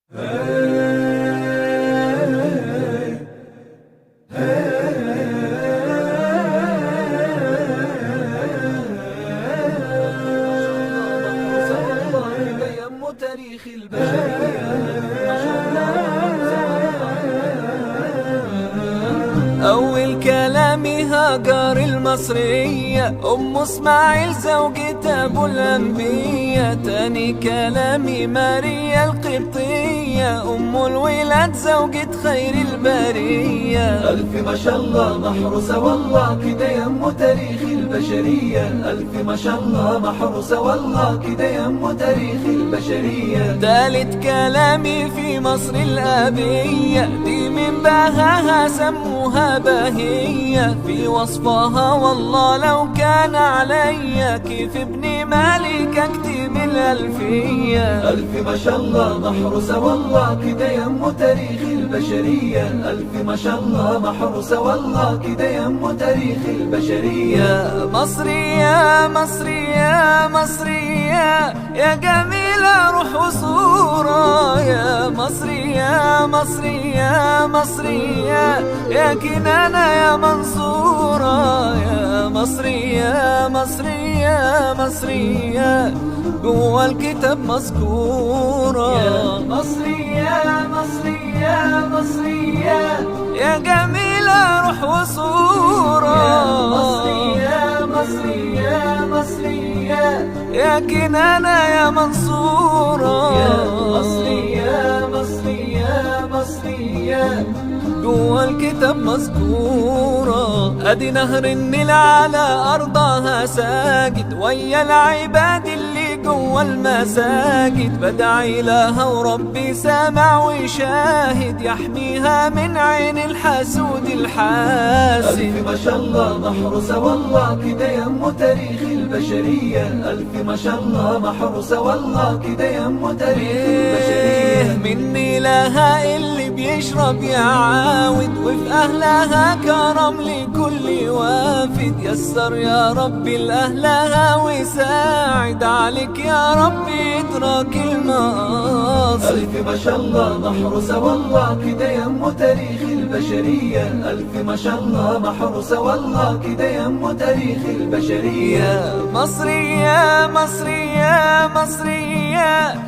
تاريخ أول كلام هاجر المصرية أم اسماعيل زوجة أبو الأنبياء. تاني كلامي ماريا القبطية أم الولاد زوجة خير البرية. ألف ما شاء الله محروسة والله كده يم تاريخ البشرية. ألف ما شاء الله محروسة والله كده يم تاريخ البشرية. تالت كلامي في مصر الأبية دي من بهاها سموها بهية. في وصفها والله لو كان عليا كيف ابن مالك اكتب الألفية. ألف ما شاء الله محروسة والله كده يم تاريخ البشرية. ألف ما شاء الله محروسة والله كده يم تاريخ البشرية. يا مصري يا مصري يا مصري يا جميلة روح وصورة. يا مصري يا مصري يا مصري يا كنانة يا منصورة. يا مصري يا مصري يا مصري جوا الكتاب مذكورة. يا مصري يا مصري يا مصري يا جميلة روح وصورة. يا مصري يا مصري يا مصري يا كنانة يا منصورة. يا مصري يا مصري يا مصري جوا الكتاب مذكورة. ادي نهر النيل على ارضها ساجد ويا العباد اللي جوا المساجد. بدعي لها وربي سامع وشاهد يحميها من عين الحسود الحاسد. ألف ما شاء الله محروسة والله كده يم تاريخ البشرية. ألف ما شاء الله محروسة والله كده يم تاريخ البشرية. مني لها اللي بيشرب يعاود وفي أهلها كرم لكل وافد. يسر يا ربي لأهلها وساعد عليك يا ربي ادراك المقاصد. ألف ما شاء الله محروسة والله كده يم تاريخ البشرية. ألف ما شاء الله محروسة والله كده يم تاريخ البشرية. يا مصري يا مصري يا مصري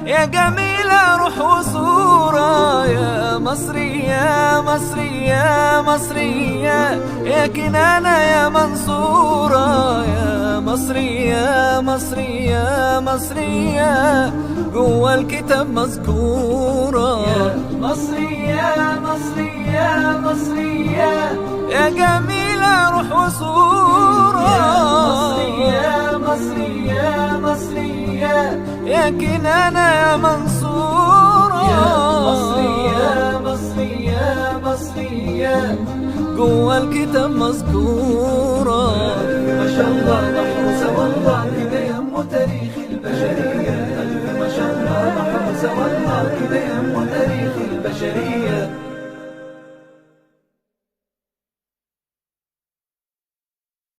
يا جميلة روح وصورة. يا مصري يا مصري يا مصري يا كنانة يا منصورة. يا مصري يا مصري يا مصري جوا الكتاب مذكورة. يا مصري يا مصري يا مصري يا جميلة روح وصورة. يا مصري يا مصري يا كنانة يا منصورة. يا مصري يا مصري يا مصري جوا الكتاب مذكورة. ما شاء الله محروسة والله كده يم تاريخ البشرية. ألف ما شاء الله محروسة والله كده يم تاريخ البشرية.